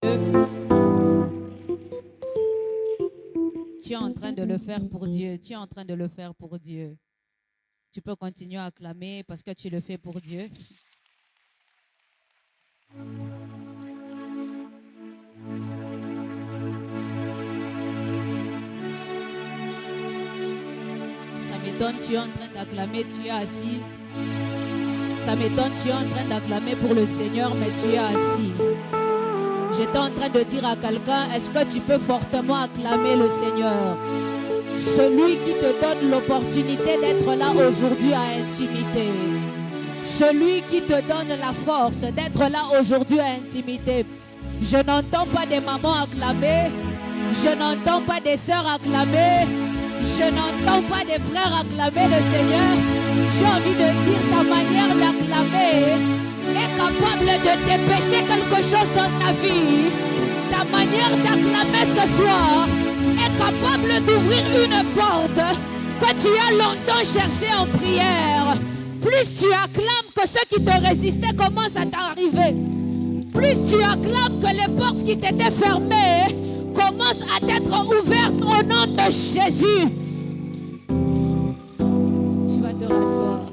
Tu es en train de le faire pour Dieu. Tu es en train de le faire pour Dieu. Tu peux continuer à acclamer parce que tu le fais pour Dieu. Ça m'étonne, tu es en train d'acclamer, tu es assise. Ça m'étonne, tu es en train d'acclamer pour le Seigneur, mais tu es assis. J'étais en train de dire à quelqu'un, est-ce que tu peux fortement acclamer le Seigneur? Celui qui te donne l'opportunité d'être là aujourd'hui à intimité. Celui qui te donne la force d'être là aujourd'hui à intimité. Je n'entends pas des mamans acclamer. Je n'entends pas des sœurs acclamer. Je n'entends pas des frères acclamer le Seigneur. J'ai envie de dire, ta manière d'acclamer est capable de dépêcher quelque chose dans ta vie. Ta manière d'acclamer ce soir est capable d'ouvrir une porte que tu as longtemps cherchée en prière. Plus tu acclames que ceux qui te résistaient commencent à t'arriver. Plus tu acclames que les portes qui t'étaient fermées commencent à t'être ouvertes au nom de Jésus. Tu vas te rasseoir.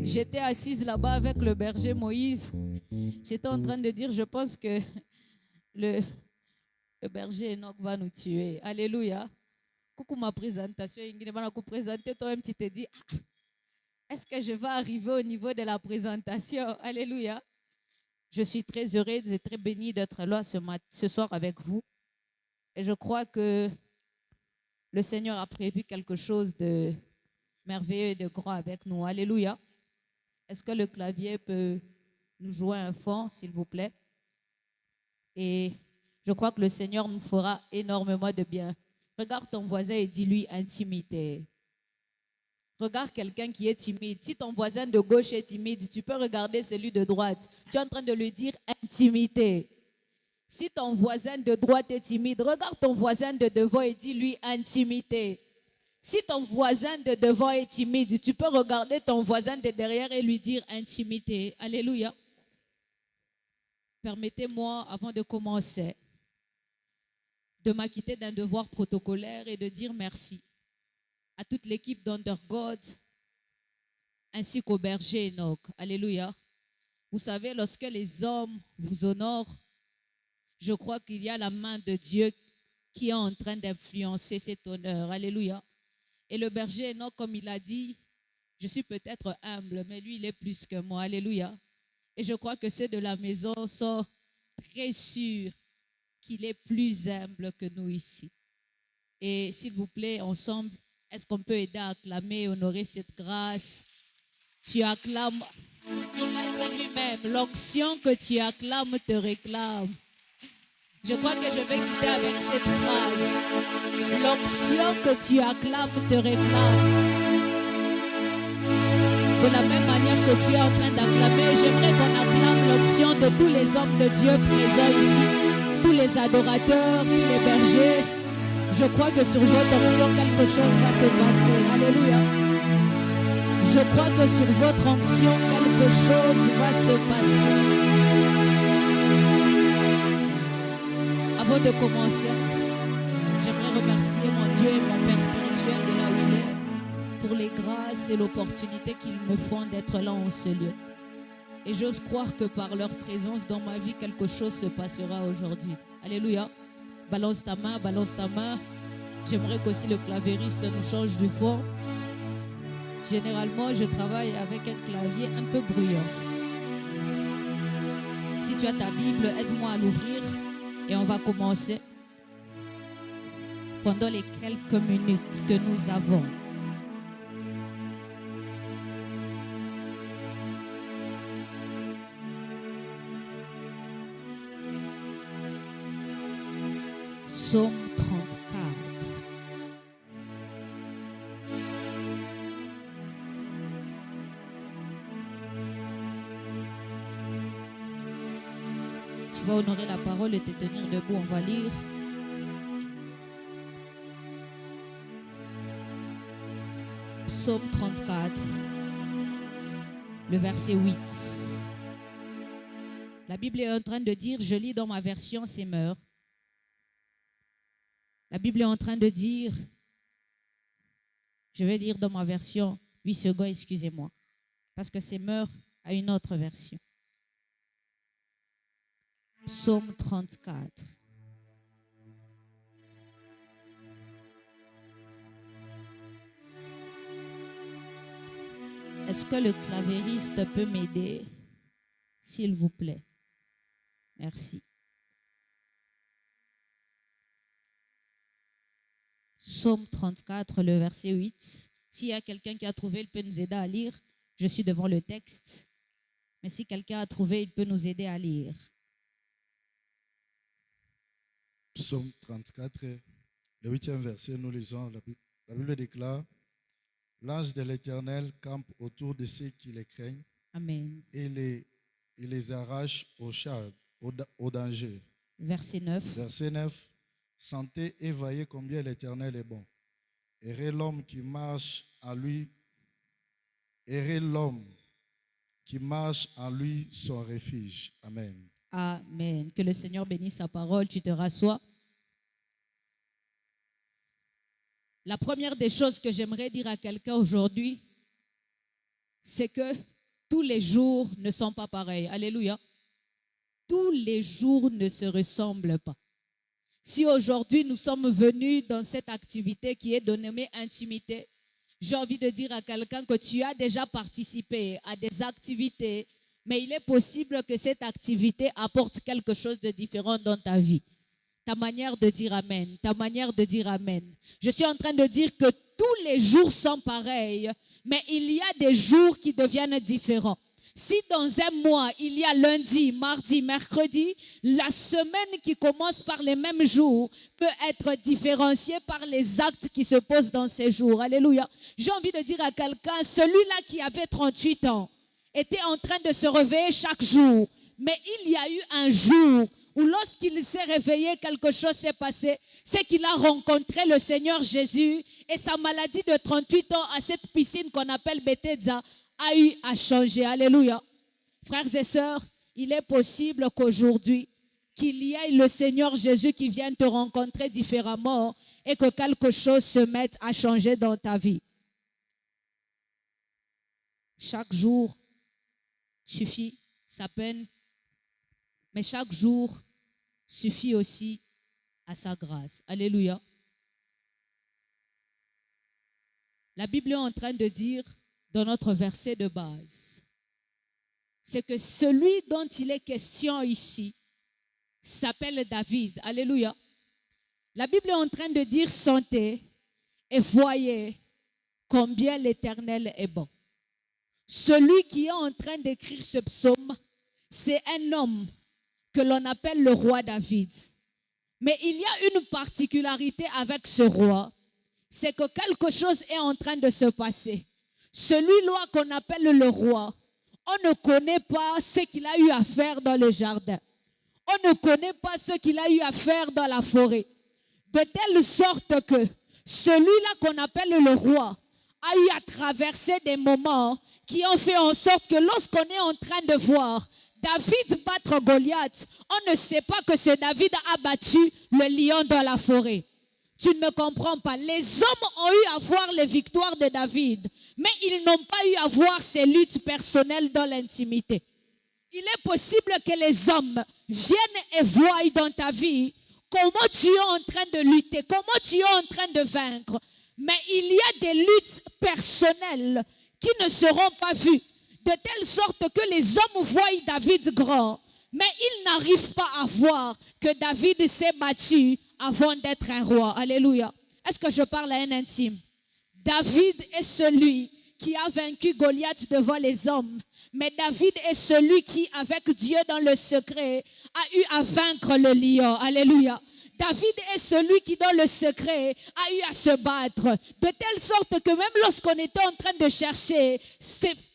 J'étais assise là-bas avec le berger Moïse. J'étais en train de dire, je pense que le berger Enoch va nous tuer. Alléluia. Coucou ma présentation. Il va nous présenter toi-même, tu te dis, est-ce que je vais arriver au niveau de la présentation? Alléluia. Je suis très heureuse et très bénie d'être là ce soir avec vous. Et je crois que le Seigneur a prévu quelque chose de merveilleux et de grand avec nous. Alléluia. Est-ce que le clavier peut nous jouer un fond, s'il vous plaît? Et je crois que le Seigneur nous fera énormément de bien. Regarde ton voisin et dis-lui intimité. Regarde quelqu'un qui est timide. Si ton voisin de gauche est timide, tu peux regarder celui de droite. Tu es en train de lui dire intimité. Si ton voisin de droite est timide, regarde ton voisin de devant et dis-lui intimité. Si ton voisin de devant est timide, tu peux regarder ton voisin de derrière et lui dire intimité. Alléluia. Permettez-moi, avant de commencer, de m'acquitter d'un devoir protocolaire et de dire merci à toute l'équipe d'Under God, ainsi qu'au berger Enoch. Alléluia. Vous savez, lorsque les hommes vous honorent, je crois qu'il y a la main de Dieu qui est en train d'influencer cet honneur. Alléluia. Et le berger Enoch, comme il a dit, je suis peut-être humble, mais lui, il est plus que moi. Alléluia. Et je crois que ceux de la maison sont très sûrs qu'il est plus humble que nous ici. Et s'il vous plaît, ensemble, est-ce qu'on peut aider à acclamer, honorer cette grâce? Tu acclames, il a dit lui-même, l'onction que tu acclames te réclame. Je crois que je vais quitter avec cette phrase. L'onction que tu acclames te réclame. De la même manière que tu es en train d'acclamer, j'aimerais qu'on acclame l'onction de tous les hommes de Dieu présents ici, tous les adorateurs, tous les bergers. Je crois que sur votre onction, quelque chose va se passer. Alléluia. Je crois que sur votre onction, quelque chose va se passer. Avant de commencer, j'aimerais remercier mon Dieu et mon Père spirituel de là où il est pour les grâces et l'opportunité qu'ils me font d'être là en ce lieu. Et j'ose croire que par leur présence dans ma vie, quelque chose se passera aujourd'hui. Alléluia. Balance ta main, balance ta main. J'aimerais qu'aussi le clavieriste nous change du fond. Généralement, je travaille avec un clavier un peu bruyant. Si tu as ta Bible, aide-moi à l'ouvrir et on va commencer pendant les quelques minutes que nous avons. Psaume 34. Tu vas honorer la parole et te tenir debout, on va lire. Psaume 34, le verset 8. La Bible est en train de dire, je lis dans ma version, c'est meurt. La Bible est en train de dire, je vais lire dans ma version, 8 secondes, excusez-moi, parce que c'est meurt à une autre version. Psaume 34. Est-ce que le clavériste peut m'aider, s'il vous plaît? Merci. Psaume 34, le verset 8. S'il y a quelqu'un qui a trouvé, il peut nous aider à lire. Je suis devant le texte. Mais si quelqu'un a trouvé, il peut nous aider à lire. Psaume 34, le 8e verset, nous lisons, la Bible déclare, « L'ange de l'Éternel campe autour de ceux qui les craignent. Amen. Et les arrache au danger. » Verset 9. Verset 9, « Sentez et voyez combien l'Éternel est bon. Errez l'homme qui marche en lui, errez l'homme qui marche en lui son refuge. » Amen. Amen. Que le Seigneur bénisse sa parole. Tu te rassois. La première des choses que j'aimerais dire à quelqu'un aujourd'hui, c'est que tous les jours ne sont pas pareils. Alléluia. Tous les jours ne se ressemblent pas. Si aujourd'hui nous sommes venus dans cette activité qui est dénommée intimité, j'ai envie de dire à quelqu'un que tu as déjà participé à des activités, mais il est possible que cette activité apporte quelque chose de différent dans ta vie. Ta manière de dire Amen, ta manière de dire Amen. Je suis en train de dire que tous les jours sont pareils, mais il y a des jours qui deviennent différents. Si dans un mois, il y a lundi, mardi, mercredi, la semaine qui commence par les mêmes jours peut être différenciée par les actes qui se posent dans ces jours. Alléluia. J'ai envie de dire à quelqu'un, celui-là qui avait 38 ans était en train de se réveiller chaque jour, mais il y a eu un jour où lorsqu'il s'est réveillé, quelque chose s'est passé, c'est qu'il a rencontré le Seigneur Jésus et sa maladie de 38 ans à cette piscine qu'on appelle Bethesda a eu à changer. Alléluia. Frères et sœurs, il est possible qu'aujourd'hui, qu'il y ait le Seigneur Jésus qui vienne te rencontrer différemment et que quelque chose se mette à changer dans ta vie. Chaque jour suffit sa peine, mais chaque jour suffit aussi à sa grâce. Alléluia. La Bible est en train de dire dans notre verset de base, c'est que celui dont il est question ici s'appelle David. Alléluia. La Bible est en train de dire sentez et voyez combien l'Éternel est bon. Celui qui est en train d'écrire ce psaume, c'est un homme que l'on appelle le roi David. Mais il y a une particularité avec ce roi, c'est que quelque chose est en train de se passer. Celui-là qu'on appelle le roi, on ne connaît pas ce qu'il a eu à faire dans le jardin. On ne connaît pas ce qu'il a eu à faire dans la forêt. De telle sorte que celui-là qu'on appelle le roi a eu à traverser des moments qui ont fait en sorte que lorsqu'on est en train de voir David battre Goliath, on ne sait pas que c'est David a battu le lion dans la forêt. Tu ne me comprends pas. Les hommes ont eu à voir les victoires de David, mais ils n'ont pas eu à voir ses luttes personnelles dans l'intimité. Il est possible que les hommes viennent et voient dans ta vie comment tu es en train de lutter, comment tu es en train de vaincre. Mais il y a des luttes personnelles qui ne seront pas vues, de telle sorte que les hommes voient David grand, mais ils n'arrivent pas à voir que David s'est battu avant d'être un roi. Alléluia. Est-ce que je parle à un intime? David est celui qui a vaincu Goliath devant les hommes. Mais David est celui qui, avec Dieu dans le secret, a eu à vaincre le lion. Alléluia. David est celui qui, dans le secret, a eu à se battre. De telle sorte que même lorsqu'on était en train de chercher,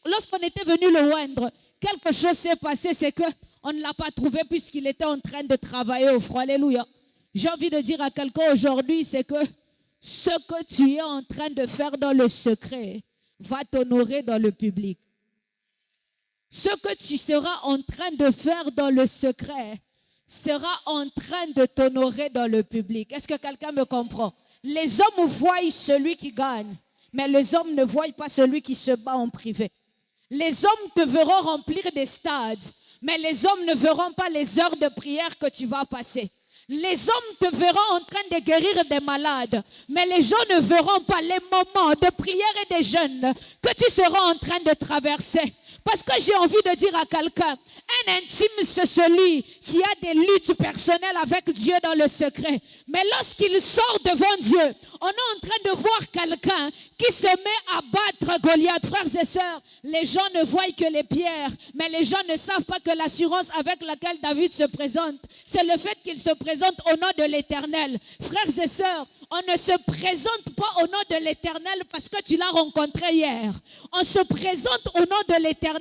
lorsqu'on était venu le oindre, quelque chose s'est passé, c'est qu'on ne l'a pas trouvé puisqu'il était en train de travailler au froid. Alléluia. J'ai envie de dire à quelqu'un aujourd'hui, c'est que ce que tu es en train de faire dans le secret va t'honorer dans le public. Ce que tu seras en train de faire dans le secret sera en train de t'honorer dans le public. Est-ce que quelqu'un me comprend? Les hommes voient celui qui gagne, mais les hommes ne voient pas celui qui se bat en privé. Les hommes te verront remplir des stades, mais les hommes ne verront pas les heures de prière que tu vas passer. Les hommes te verront en train de guérir des malades, mais les gens ne verront pas les moments de prière et de jeûne que tu seras en train de traverser. Parce que j'ai envie de dire à quelqu'un, un intime, c'est celui qui a des luttes personnelles avec Dieu dans le secret. Mais lorsqu'il sort devant Dieu, on est en train de voir quelqu'un qui se met à battre Goliath. Frères et sœurs, les gens ne voient que les pierres, mais les gens ne savent pas que l'assurance avec laquelle David se présente, c'est le fait qu'il se présente au nom de l'Éternel. Frères et sœurs, on ne se présente pas au nom de l'Éternel parce que tu l'as rencontré hier. On se présente au nom de l'Éternel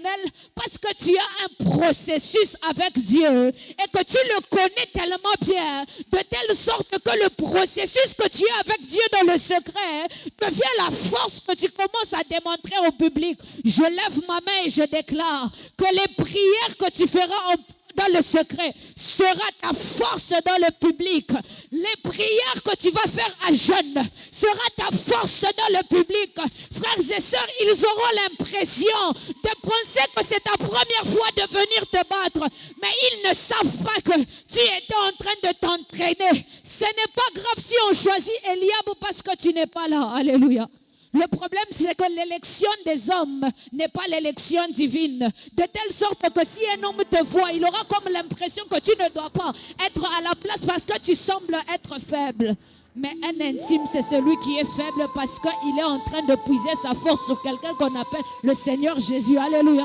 parce que tu as un processus avec Dieu et que tu le connais tellement bien, de telle sorte que le processus que tu as avec Dieu dans le secret devient la force que tu commences à démontrer au public. Je lève ma main et je déclare que les prières que tu feras dans le secret sera ta force dans le public. Les prières que tu vas faire à jeûne sera ta force dans le public. Frères et sœurs, ils auront l'impression de penser que c'est ta première fois de venir te battre, mais ils ne savent pas que tu étais en train de t'entraîner. Ce n'est pas grave si on choisit Eliab parce que tu n'es pas là. Alléluia. Le problème, c'est que l'élection des hommes n'est pas l'élection divine. De telle sorte que si un homme te voit, il aura comme l'impression que tu ne dois pas être à la place parce que tu sembles être faible. Mais un intime, c'est celui qui est faible parce qu'il est en train de puiser sa force sur quelqu'un qu'on appelle le Seigneur Jésus. Alléluia.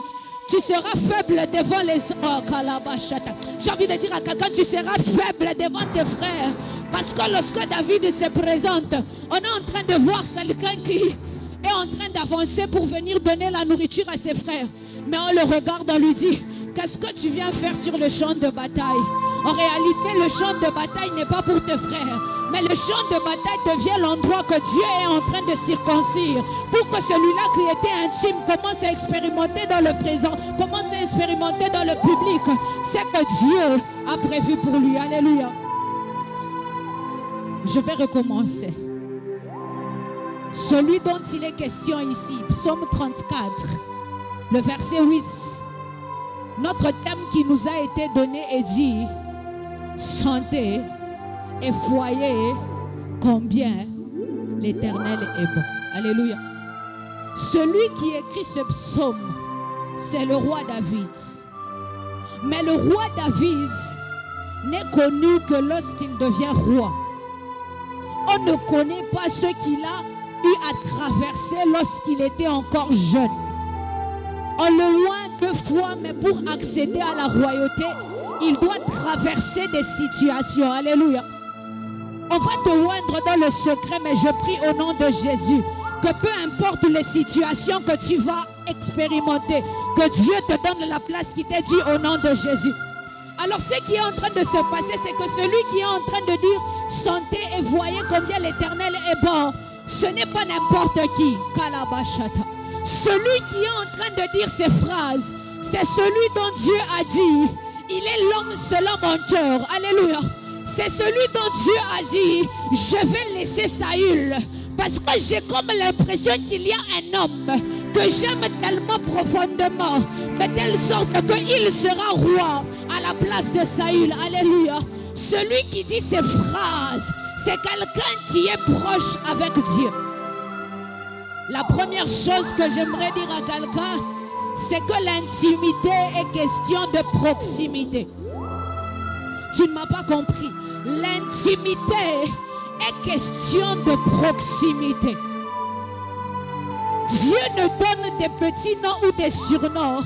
Tu seras faible devant les hommes. J'ai envie de dire à quelqu'un, tu seras faible devant tes frères. Parce que lorsque David se présente, on est en train de voir quelqu'un qui est en train d'avancer pour venir donner la nourriture à ses frères. Mais on le regarde, on lui dit, qu'est-ce que tu viens faire sur le champ de bataille? En réalité, le champ de bataille n'est pas pour tes frères, mais le champ de bataille devient l'endroit que Dieu est en train de circoncire pour que celui-là qui était intime commence à expérimenter dans le présent, commence à expérimenter dans le public ce que Dieu a prévu pour lui. Alléluia. Je vais recommencer. Celui dont il est question ici, Psaume 34, le verset 8. Notre thème qui nous a été donné est dit: sentez et voyez combien l'Éternel est bon. Alléluia. Celui qui écrit ce psaume, c'est le roi David. Mais le roi David n'est connu que lorsqu'il devient roi. On ne connaît pas ce qu'il a eu à traverser lorsqu'il était encore jeune. On le loin 2 fois, mais pour accéder à la royauté, il doit traverser des situations. Alléluia. On va te oindre dans le secret, mais je prie au nom de Jésus que peu importe les situations que tu vas expérimenter, que Dieu te donne la place qui t'est due au nom de Jésus. Alors ce qui est en train de se passer, c'est que celui qui est en train de dire « Sentez et voyez combien l'Éternel est bon », ce n'est pas n'importe qui. Kalabashata. Celui qui est en train de dire ces phrases, c'est celui dont Dieu a dit « Il est l'homme selon mon cœur ». Alléluia. C'est celui dont Dieu a dit « Je vais laisser Saül ». Parce que j'ai comme l'impression qu'il y a un homme que j'aime tellement profondément, de telle sorte qu'il sera roi à la place de Saül. Alléluia. Celui qui dit ces phrases, c'est quelqu'un qui est proche avec Dieu. La première chose que j'aimerais dire à quelqu'un, c'est que l'intimité est question de proximité. Tu ne m'as pas compris. L'intimité est question de proximité. Dieu ne donne des petits noms ou des surnoms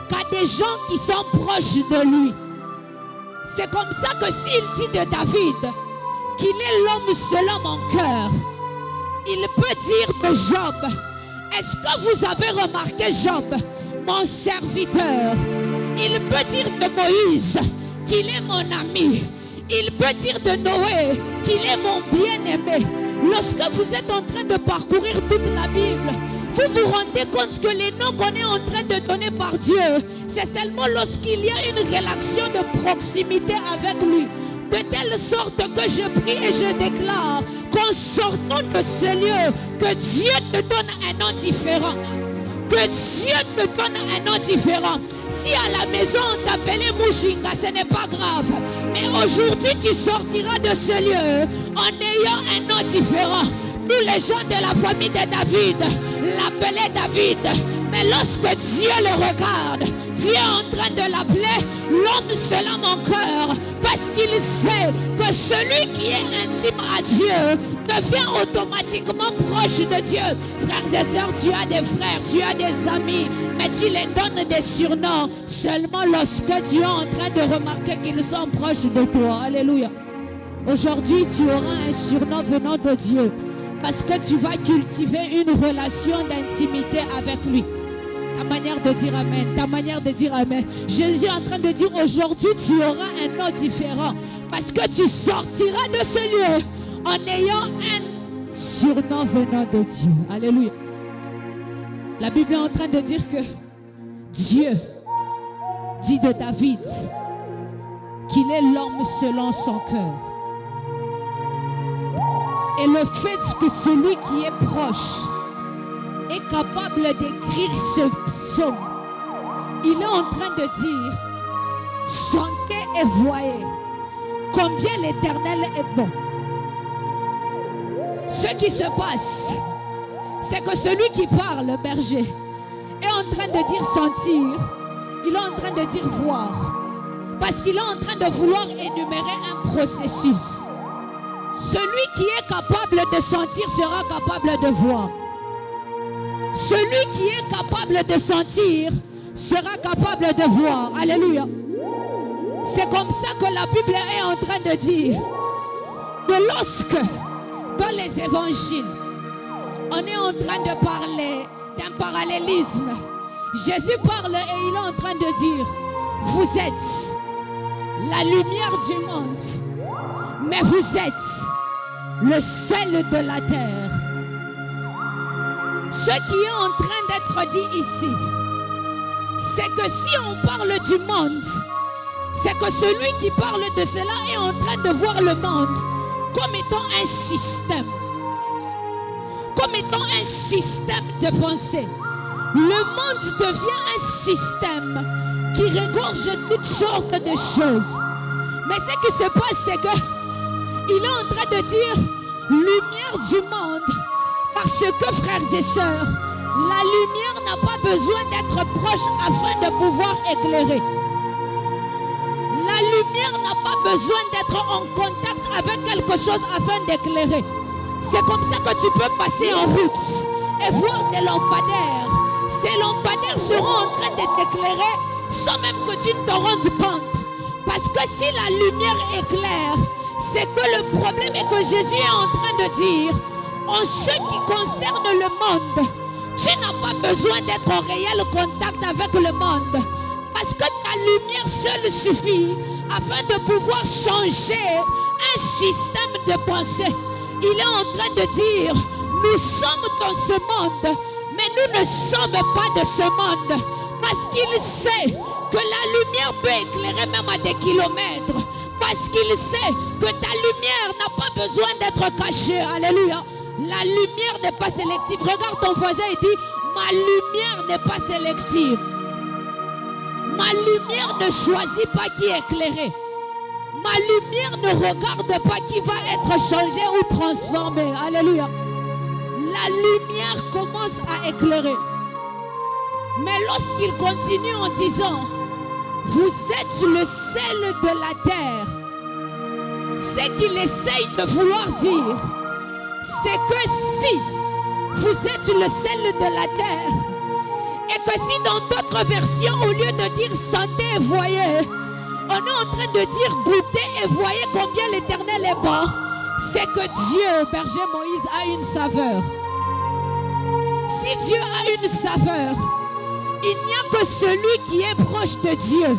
qu'à des gens qui sont proches de lui. C'est comme ça que s'il dit de David qu'il est l'homme selon mon cœur, il peut dire de Job: est-ce que vous avez remarqué Job, mon serviteur? Il peut dire de Moïse qu'il est mon ami. Il peut dire de Noé qu'il est mon bien-aimé. Lorsque vous êtes en train de parcourir toute la Bible, vous vous rendez compte que les noms qu'on est en train de donner par Dieu, c'est seulement lorsqu'il y a une relation de proximité avec lui. De telle sorte que je prie et je déclare qu'en sortant de ce lieu, que Dieu te donne un nom différent. Que Dieu te donne un nom différent. Si à la maison on t'appelait Mouchinga, ce n'est pas grave. Mais aujourd'hui tu sortiras de ce lieu en ayant un nom différent. Tous les gens de la famille de David l'appelaient David. Mais lorsque Dieu le regarde, Dieu est en train de l'appeler l'homme selon mon cœur. Parce qu'il sait que celui qui est intime à Dieu devient automatiquement proche de Dieu. Frères et sœurs, tu as des frères, tu as des amis, mais tu les donnes des surnoms seulement lorsque Dieu est en train de remarquer qu'ils sont proches de toi. Alléluia. Aujourd'hui, tu auras un surnom venant de Dieu. Parce que tu vas cultiver une relation d'intimité avec lui. Ta manière de dire amen, ta manière de dire amen. Jésus est en train de dire aujourd'hui tu auras un nom différent. Parce que tu sortiras de ce lieu en ayant un surnom venant de Dieu. Alléluia. La Bible est en train de dire que Dieu dit de David qu'il est l'homme selon son cœur. Et le fait que celui qui est proche est capable d'écrire ce psaume, il est en train de dire, chantez et voyez combien l'Éternel est bon. Ce qui se passe, c'est que celui qui parle, le berger, est en train de dire sentir, il est en train de dire voir, parce qu'il est en train de vouloir énumérer un processus. Celui qui est capable de sentir sera capable de voir. Celui qui est capable de sentir sera capable de voir. Alléluia. C'est comme ça que la Bible est en train de dire que lorsque, dans les évangiles, on est en train de parler d'un parallélisme, Jésus parle et il est en train de dire, vous êtes la lumière du monde. Mais vous êtes le sel de la terre. Ce qui est en train d'être dit ici, c'est que si on parle du monde, c'est que celui qui parle de cela est en train de voir le monde comme étant un système. Comme étant un système de pensée. Le monde devient un système qui regorge toutes sortes de choses. Mais ce qui se passe, c'est que il est en train de dire lumière du monde. Parce que, frères et sœurs, la lumière n'a pas besoin d'être proche afin de pouvoir éclairer. La lumière n'a pas besoin d'être en contact avec quelque chose afin d'éclairer. C'est comme ça que tu peux passer en route et voir des lampadaires. Ces lampadaires seront en train de t'éclairer sans même que tu ne te rendes compte. Parce que si la lumière éclaire, c'est que le problème est que Jésus est en train de dire, en ce qui concerne le monde, tu n'as pas besoin d'être en réel contact avec le monde. Parce que ta lumière seule suffit afin de pouvoir changer un système de pensée. Il est en train de dire, nous sommes dans ce monde, mais nous ne sommes pas de ce monde. Parce qu'il sait que la lumière peut éclairer même à des kilomètres. Parce qu'il sait que ta lumière n'a pas besoin d'être cachée. Alléluia. La lumière n'est pas sélective. Regarde ton voisin et dis, ma lumière n'est pas sélective. Ma lumière ne choisit pas qui est éclairé. Ma lumière ne regarde pas qui va être changé ou transformé. Alléluia. La lumière commence à éclairer. Mais lorsqu'il continue en disant, vous êtes le sel de la terre, ce qu'il essaye de vouloir dire, c'est que si vous êtes le sel de la terre, et que si dans d'autres versions, au lieu de dire sentez et voyez, on est en train de dire goûtez et voyez combien l'Éternel est bon, c'est que Dieu, berger Moïse, a une saveur. Si Dieu a une saveur, il n'y a que celui qui est proche de Dieu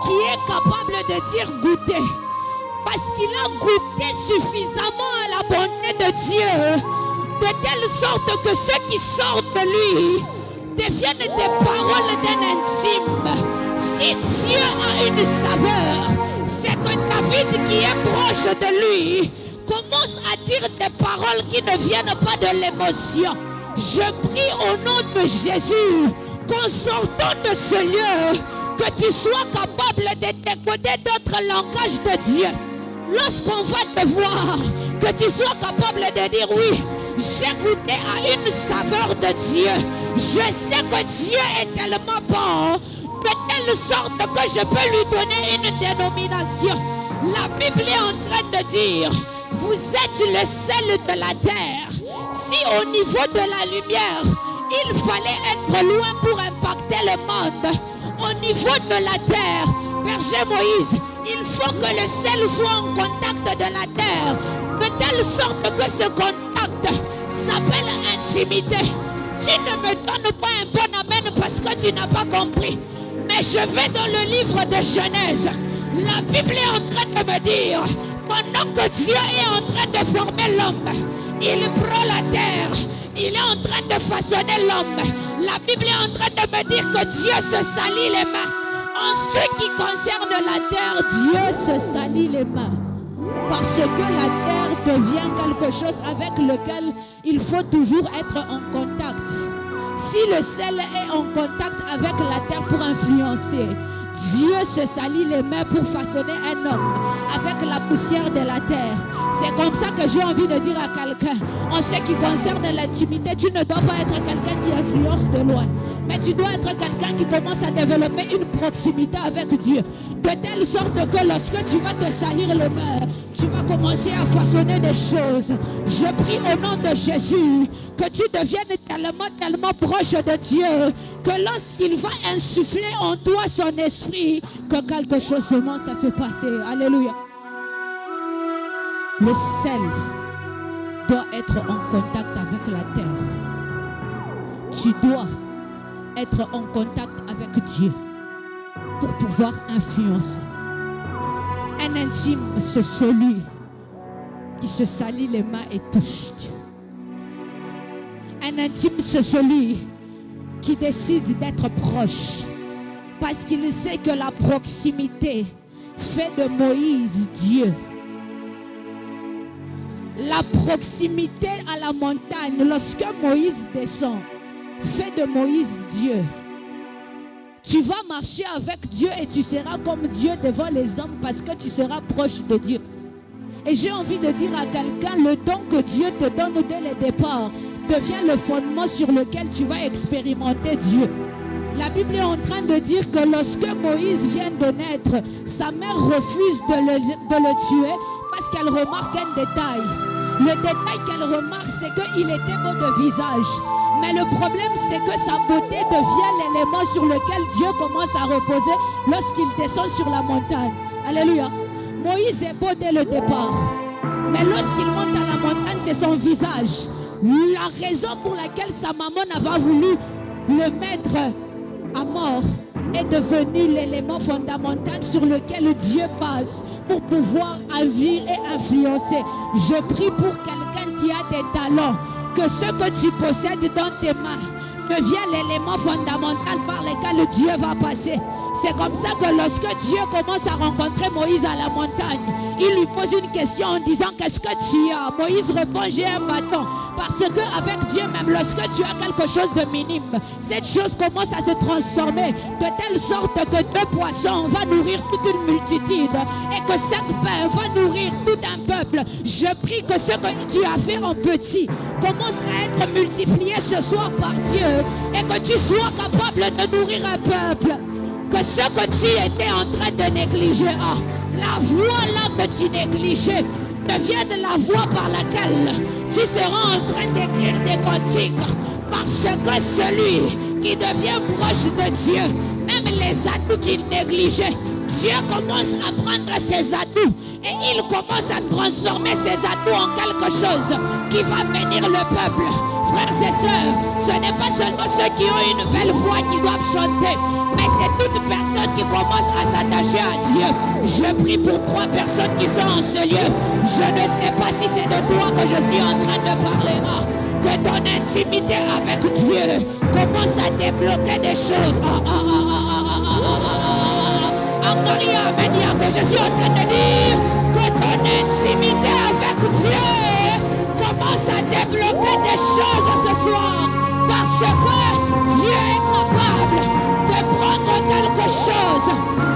qui est capable de dire goûter. Parce qu'il a goûté suffisamment à la bonté de Dieu de telle sorte que ce qui sort de lui deviennent des paroles d'un intime. Si Dieu a une saveur, c'est que David qui est proche de lui commence à dire des paroles qui ne viennent pas de l'émotion. Je prie au nom de Jésus qu'en sortant de ce lieu, que tu sois capable de décoder d'autres langages de Dieu. Lorsqu'on va te voir, que tu sois capable de dire oui, j'ai goûté à une saveur de Dieu. Je sais que Dieu est tellement bon, de telle sorte que je peux lui donner une dénomination. La Bible est en train de dire, vous êtes le sel de la terre. Si au niveau de la lumière, il fallait être loin pour impacter le monde, au niveau de la terre, berger Moïse, il faut que le sel soit en contact de la terre, de telle sorte que ce contact s'appelle intimité. Tu ne me donnes pas un bon amen parce que tu n'as pas compris. Mais je vais dans le livre de Genèse. La Bible est en train de me dire, pendant que Dieu est en train de former l'homme, il prend la terre, il est en train de façonner l'homme. La Bible est en train de me dire que Dieu se salit les mains. En ce qui concerne la terre, Dieu se salit les mains. Parce que la terre devient quelque chose avec lequel il faut toujours être en contact. Si le sel est en contact avec la terre pour influencer, Dieu se salit les mains pour façonner un homme avec la poussière de la terre. C'est comme ça que j'ai envie de dire à quelqu'un, en ce qui concerne l'intimité, tu ne dois pas être quelqu'un qui influence de loin, mais tu dois être quelqu'un qui commence à développer une proximité avec Dieu, de telle sorte que lorsque tu vas te salir les mains, tu vas commencer à façonner des choses. Je prie au nom de Jésus que tu deviennes tellement proche de Dieu que lorsqu'il va insuffler en toi son esprit, que quelque chose commence à se passer. Alléluia. Le sel doit être en contact avec la terre. Tu dois être en contact avec Dieu pour pouvoir influencer. Un intime, c'est celui qui se salit les mains et touche Dieu. Un intime, c'est celui qui décide d'être proche parce qu'il sait que la proximité fait de Moïse Dieu. La proximité à la montagne, lorsque Moïse descend, fait de Moïse Dieu. Tu vas marcher avec Dieu et tu seras comme Dieu devant les hommes parce que tu seras proche de Dieu. Et j'ai envie de dire à quelqu'un, le don que Dieu te donne dès le départ devient le fondement sur lequel tu vas expérimenter Dieu. La Bible est en train de dire que lorsque Moïse vient de naître, sa mère refuse de le tuer parce qu'elle remarque un détail. Le détail qu'elle remarque, c'est qu'il était beau de visage. Mais le problème, c'est que sa beauté devient l'élément sur lequel Dieu commence à reposer lorsqu'il descend sur la montagne. Alléluia. Moïse est beau dès le départ. Mais lorsqu'il monte à la montagne, c'est son visage. La raison pour laquelle sa maman n'a pas voulu le mettre à mort est devenu l'élément fondamental sur lequel Dieu passe pour pouvoir agir et influencer. Je prie pour quelqu'un qui a des talents, que ce que tu possèdes dans tes mains devient l'élément fondamental par lequel Dieu va passer. C'est comme ça que lorsque Dieu commence à rencontrer Moïse à la montagne, il lui pose une question en disant « Qu'est-ce que tu as ?» Moïse répond « J'ai un bâton. » Parce qu'avec Dieu, même lorsque tu as quelque chose de minime, cette chose commence à se transformer de telle sorte que 2 poissons vont nourrir toute une multitude et que 5 pains vont nourrir tout un peuple. Je prie que ce que tu as fait en petit commence à être multiplié ce soir par Dieu et que tu sois capable de nourrir un peuple. Que ce que tu étais en train de négliger, la voie là que tu négligeais devienne la voie par laquelle tu seras en train d'écrire des cantiques. Parce que celui qui devient proche de Dieu, même les atouts qu'il négligeait, Dieu commence à prendre ses atouts et il commence à transformer ses atouts en quelque chose qui va bénir le peuple. Frères et sœurs, ce n'est pas seulement ceux qui ont une belle voix qui doivent chanter, mais c'est toute personne qui commence à s'attacher à Dieu. Je prie pour 3 personnes qui sont en ce lieu. Je ne sais pas si c'est de toi que je suis en train de parler. Que ton intimité avec Dieu commence à débloquer des choses. Que je suis en train de dire que ton intimité avec Dieu commence à débloquer des choses ce soir. Parce que Dieu est capable de prendre quelque chose,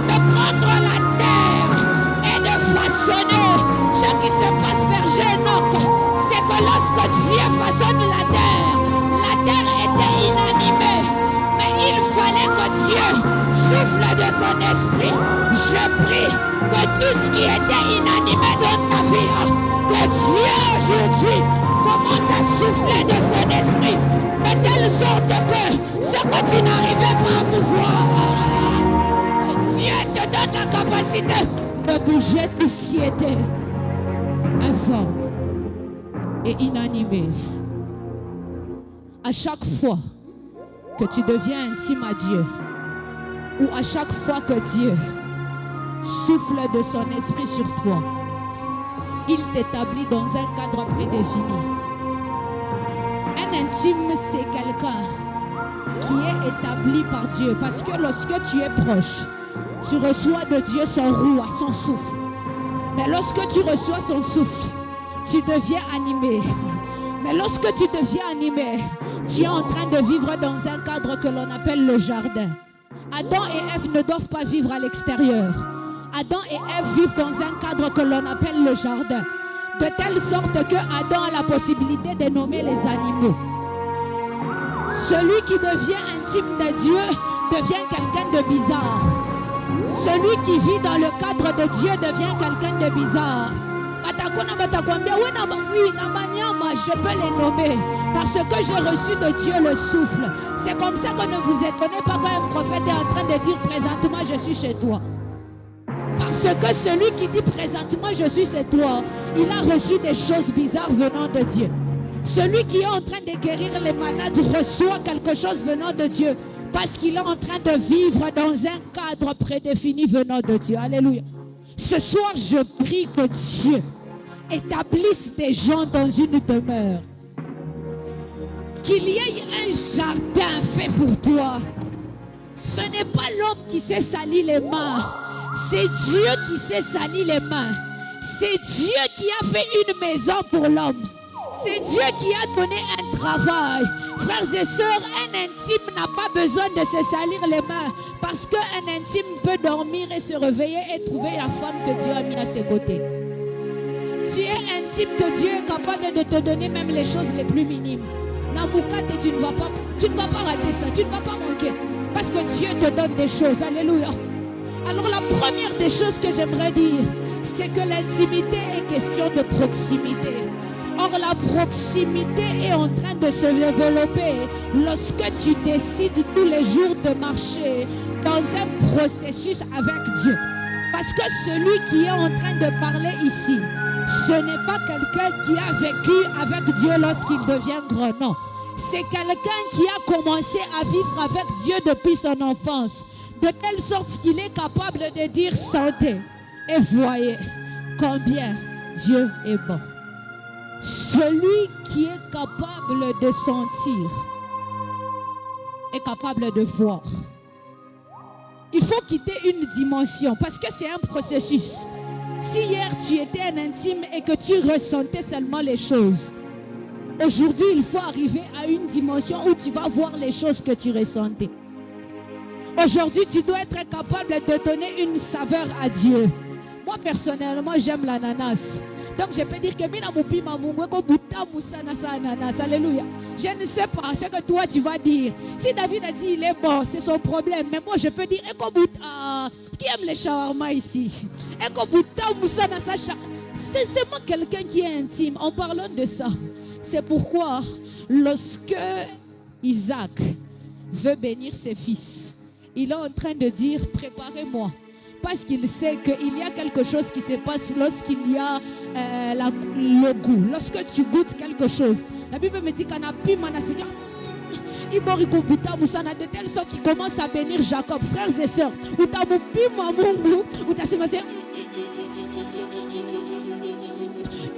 de prendre la terre et de façonner. Ce qui se passe, Berger Enoch, c'est que lorsque Dieu façonne la terre était inanimée. Mais il fallait que Dieu souffle de son esprit. Je prie que tout ce qui était inanimé dans ta vie, que Dieu aujourd'hui commence à souffler de son esprit, de telle sorte que ce que tu n'arrivais pas à mouvoir, Dieu te donne la capacité de bouger tout ce qui était informe et inanimé. À chaque fois que tu deviens intime à Dieu, ou à chaque fois que Dieu souffle de son esprit sur toi, il t'établit dans un cadre prédéfini. Un intime, c'est quelqu'un qui est établi par Dieu, parce que lorsque tu es proche, tu reçois de Dieu son roue, son souffle. Mais lorsque tu reçois son souffle, tu deviens animé. Mais lorsque tu deviens animé, tu es en train de vivre dans un cadre que l'on appelle le jardin. Adam et Ève ne doivent pas vivre à l'extérieur. Adam et Ève vivent dans un cadre que l'on appelle le jardin. De telle sorte que Adam a la possibilité de nommer les animaux. Celui qui devient intime de Dieu devient quelqu'un de bizarre. Celui qui vit dans le cadre de Dieu devient quelqu'un de bizarre. Oui, je peux les nommer parce que j'ai reçu de Dieu le souffle. C'est comme ça que ne vous étonnez pas quand un prophète est en train de dire présentement je suis chez toi. Parce que celui qui dit présentement je suis chez toi, il a reçu des choses bizarres venant de Dieu. Celui qui est en train de guérir les malades reçoit quelque chose venant de Dieu parce qu'il est en train de vivre dans un cadre prédéfini venant de Dieu. Alléluia. Ce soir, je prie que Dieu établisse des gens dans une demeure. Qu'il y ait un jardin fait pour toi. Ce n'est pas l'homme qui s'est sali les mains. C'est Dieu qui s'est sali les mains. C'est Dieu qui a fait une maison pour l'homme. C'est Dieu qui a donné un travail. Frères et sœurs, un intime n'a pas besoin de se salir les mains. Parce qu'un intime peut dormir et se réveiller et trouver la femme que Dieu a mis à ses côtés. Tu es intime que Dieu est capable de te donner même les choses les plus minimes. Namoukate, tu ne vas pas rater ça. Tu ne vas pas manquer. Parce que Dieu te donne des choses. Alléluia. Alors la première des choses que j'aimerais dire, c'est que l'intimité est question de proximité. Or, la proximité est en train de se développer lorsque tu décides tous les jours de marcher dans un processus avec Dieu. Parce que celui qui est en train de parler ici, ce n'est pas quelqu'un qui a vécu avec Dieu lorsqu'il devient grand, non. C'est quelqu'un qui a commencé à vivre avec Dieu depuis son enfance, de telle sorte qu'il est capable de dire sentez et voyez combien Dieu est bon. Celui qui est capable de sentir est capable de voir. Il faut quitter une dimension parce que c'est un processus. Si hier tu étais un intime et que tu ressentais seulement les choses, aujourd'hui il faut arriver à une dimension où tu vas voir les choses que tu ressentais. Aujourd'hui tu dois être capable de donner une saveur à Dieu. Moi personnellement j'aime l'ananas. Donc je peux dire que alléluia. Je ne sais pas ce que toi tu vas dire. Si David a dit il est bon, c'est son problème. Mais moi je peux dire qui aime les shawarma ici? C'est moi quelqu'un qui est intime. En parlant de ça, c'est pourquoi lorsque Isaac veut bénir ses fils, il est en train de dire préparez-moi. parce qu'il sait qu'il y a quelque chose qui se passe lorsqu'il y a le goût. Lorsque tu goûtes quelque chose, la Bible me dit qu'on a pu manasiga. De telle sorte qu'il commence à bénir Jacob, frères et sœurs. Ou t'as mon pima mungu, ou t'as passé.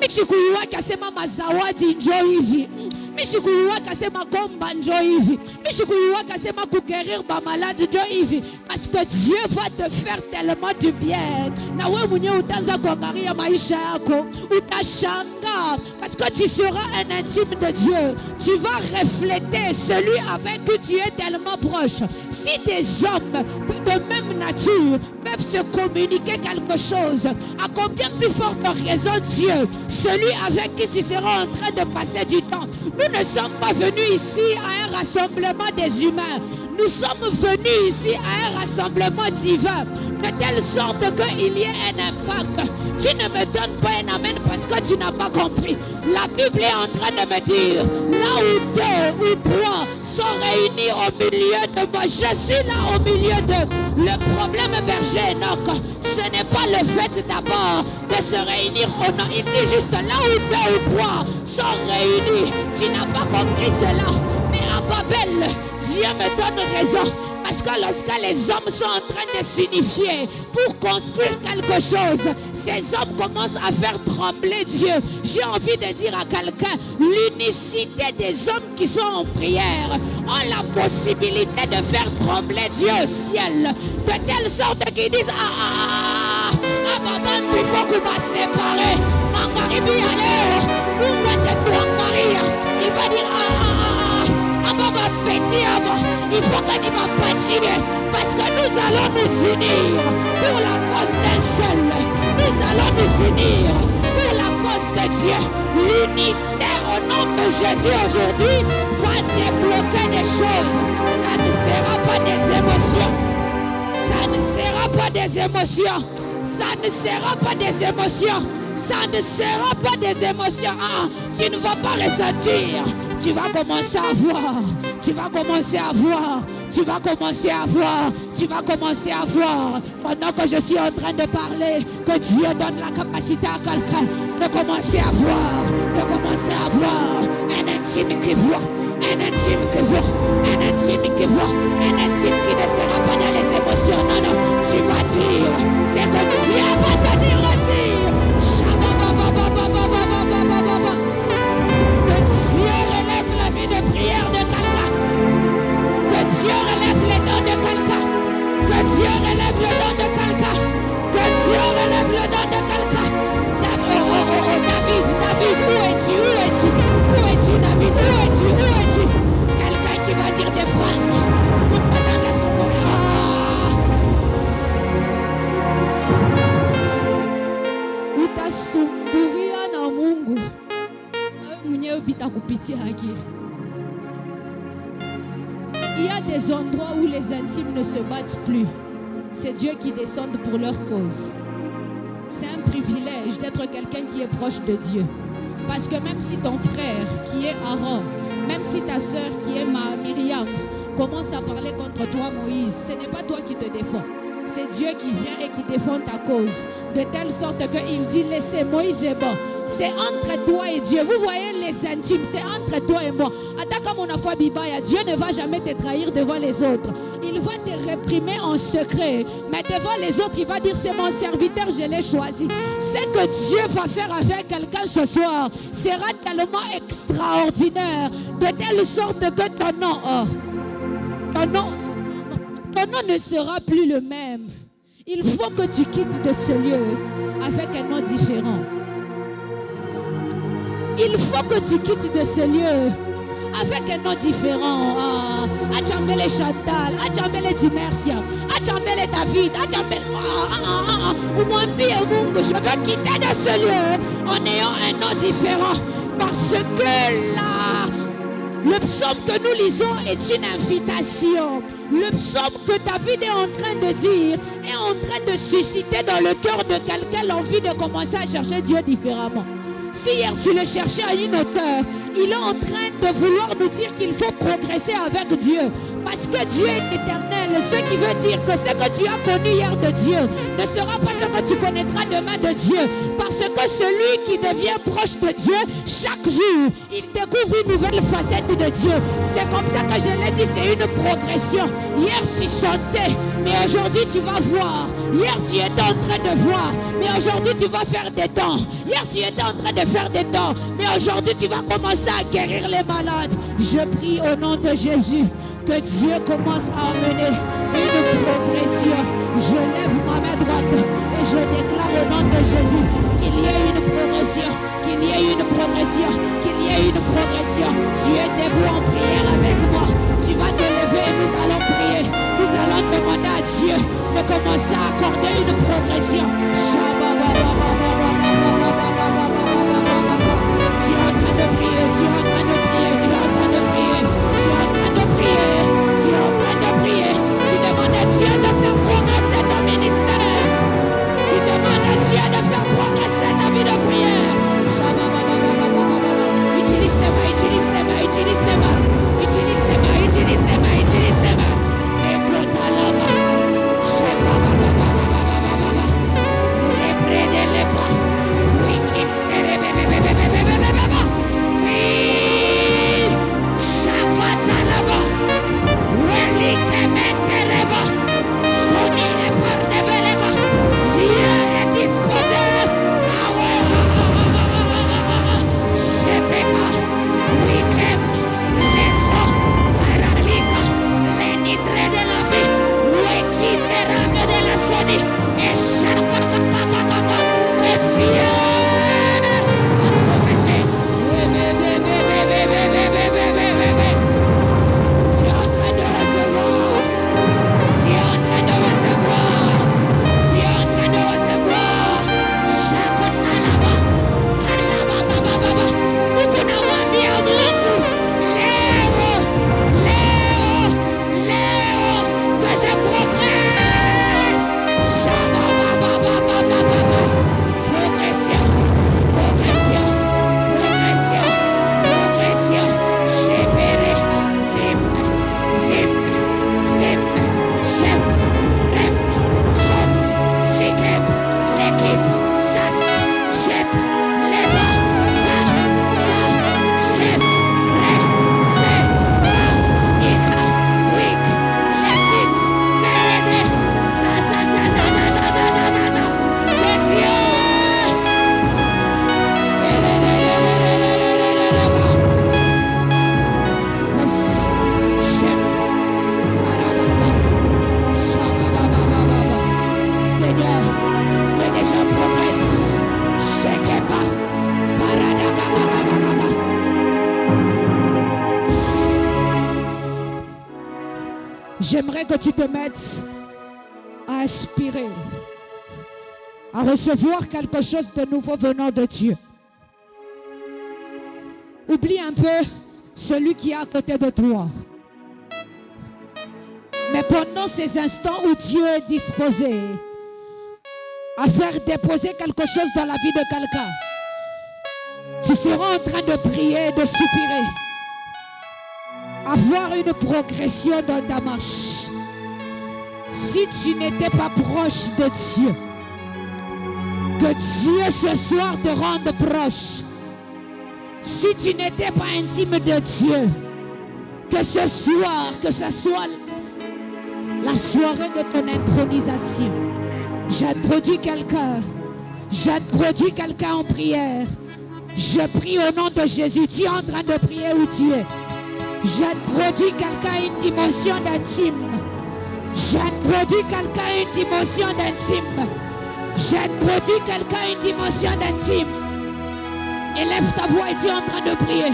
Mishikuiwa kasema mazawadi njo hivi. Mishikuiwa kasema komba njo hivi. Mishikuiwa kasema kuguérir ba malade njo hivi. Parce que Dieu va te faire tellement du bien. Na wewe mwenyewe utaanza kuangalia maisha yako, utashanga parce que tu seras un intime de Dieu. Tu vas refléter celui avec qui tu es tellement proche. Si des hommes de même nature peuvent se communiquer quelque chose, à combien plus forte raison Dieu, celui avec qui tu seras en train de passer du temps. Nous ne sommes pas venus ici à un rassemblement des humains. Nous sommes venus ici à un rassemblement divin, de telle sorte qu'il y ait un impact. Tu ne me donnes pas un amen parce que tu n'as pas compris. La Bible est en train de me dire, là où deux ou trois sont réunis au milieu de moi, je suis là au milieu d'eux. Le problème, berger Enoch, ce n'est pas le fait d'abord de se réunir au nom. Il dit juste là où deux ou trois sont réunis. Tu n'as pas compris cela. Mais à Babel, Dieu me donne raison. Parce que lorsque les hommes sont en train de s'unifier pour construire quelque chose, ces hommes commencent à faire trembler Dieu. J'ai envie de dire à quelqu'un, l'unicité des hommes qui sont en prière ont la possibilité de faire trembler Dieu au ciel. De telle sorte qu'ils disent, maman, il faut qu'on va séparer. Mangaribi, allez, nous mettons Maria. Il va dire, il faut qu'on y va bâtir parce que nous allons nous unir pour la cause d'un seul. Nous allons nous unir pour la cause de Dieu. L'unité au nom de Jésus aujourd'hui va débloquer des choses. Ça ne sera pas des émotions. Ça ne sera pas des émotions. Ça ne sera pas des émotions. Ça ne sera pas des émotions. Tu ne vas pas ressentir. Tu vas commencer à voir. Tu vas commencer à voir. Tu vas commencer à voir. Tu vas commencer à voir. Pendant que je suis en train de parler, que Dieu donne la capacité à quelqu'un de commencer à voir. De commencer à voir. Un intime qui voit. Un intime qui voit. Un intime qui voit. Un intime qui ne sera pas dans les émotions. Non, non. Tu vas dire. C'est que Dieu va te dire le dire. Que Dieu relève la vie de prière de quelqu'un. Que Dieu relève les dons de quelqu'un. Que Dieu relève le don de quelqu'un. Que Dieu relève le don de quelqu'un. David, où es-tu? Où es-tu? Où es-tu, David? Où es-tu? Où es-tu? Quelqu'un qui va dire des phrases. Utasumburia na Mungu. Mwenyewe bitakupitia haki. Il y a des endroits où les intimes ne se battent plus. C'est Dieu qui descend pour leur cause. C'est un privilège d'être quelqu'un qui est proche de Dieu. Parce que même si ton frère qui est Aaron, même si ta soeur qui est Myriam commence à parler contre toi Moïse, ce n'est pas toi qui te défends. C'est Dieu qui vient et qui défend ta cause. De telle sorte qu'il dit, laissez Moïse est bon. C'est entre toi et Dieu. Vous voyez les intimes, c'est entre toi et moi. Attaque mon foi Bibaya. Dieu ne va jamais te trahir devant les autres. Il va te réprimer en secret. Mais devant les autres, il va dire, c'est mon serviteur, je l'ai choisi. Ce que Dieu va faire avec quelqu'un ce soir sera tellement extraordinaire. De telle sorte que ton nom ne sera plus le même. Il faut que tu quittes de ce lieu avec un nom différent. Il faut que tu quittes de ce lieu avec un nom différent. Adjambele Chantal, Adjambele Dimersia, Adjambele David, Adjambele. Je veux quitter de ce lieu en ayant un nom différent. Parce que là, le psaume que nous lisons est une invitation. Le psaume que David est en train de dire est en train de susciter dans le cœur de quelqu'un l'envie de commencer à chercher Dieu différemment. Si hier tu le cherchais à une hauteur, il est en train de vouloir nous dire qu'il faut progresser avec Dieu. Parce que Dieu est éternel, ce qui veut dire que ce que tu as connu hier de Dieu ne sera pas ce que tu connaîtras demain de Dieu. Parce que celui qui devient proche de Dieu, chaque jour, il découvre une nouvelle facette de Dieu. C'est comme ça que je l'ai dit, c'est une progression. Hier tu chantais, mais aujourd'hui tu vas voir. Hier tu étais en train de voir, mais aujourd'hui tu vas faire des dons. Hier tu étais en train de faire des dons, mais aujourd'hui tu vas commencer à guérir les malades. Je prie au nom de Jésus que Dieu commence à amener une progression. Je lève ma main droite et je déclare au nom de Jésus qu'il y ait une progression, qu'il y ait une progression, qu'il y ait une progression. Tu es debout en prière avec moi. Tu vas te lever et nous allons prier. Nous allons demander à Dieu de commencer à accorder une progression. Tu es en train de prier, tu es en train de prier, tu es en train de prier, tu es en train de prier, tu es en train de prier. Tu demandes à Dieu de faire progresser ton ministère. Tu demandes à Dieu de faire progresser ta vie de prière. Utilise tes mains, utilise tes mains, utilise tes mains, utilise tes mains, utilise tes mains, utilise tes mains. Écoute à la main. Les près de les bras. Oui, qui J'aimerais que tu te mettes à aspirer, à recevoir quelque chose de nouveau venant de Dieu. Oublie un peu celui qui est à côté de toi. Mais pendant ces instants où Dieu est disposé à faire déposer quelque chose dans la vie de quelqu'un, tu seras en train de prier et de soupirer. Avoir une progression dans ta marche. Si tu n'étais pas proche de Dieu, que Dieu ce soir te rende proche. Si tu n'étais pas intime de Dieu, que ce soir, que ce soit la soirée de ton intronisation. J'introduis quelqu'un en prière. Je prie au nom de Jésus. Tu es en train de prier où tu es. J'introduis quelqu'un à une dimension d'intime. J'introduis quelqu'un à une dimension d'intime. J'introduis quelqu'un à une dimension d'intime. Élève ta voix et tu es en train de prier.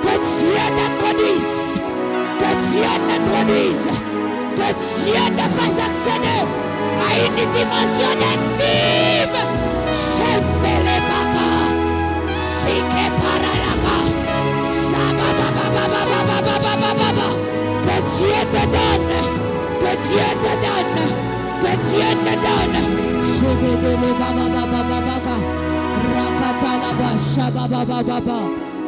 Que Dieu t'introduise. Que Dieu t'introduise, que Dieu te fasse accéder à une dimension d'intime. Chembele baka, sike paralaka, sababababababababababa. Que Dieu te donne, que Dieu te donne. Que Dieu te donne. Shebedele baba baba baba baba. Rakatalaba shababa baba.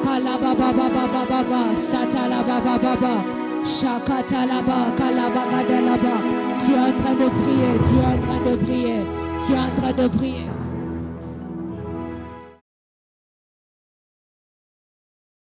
Kalaba baba baba baba. Satalaba baba baba. Shakatalaba kalaba gadalaba. Tu es en train de prier. Tu es en train de prier. Tu es en train de prier.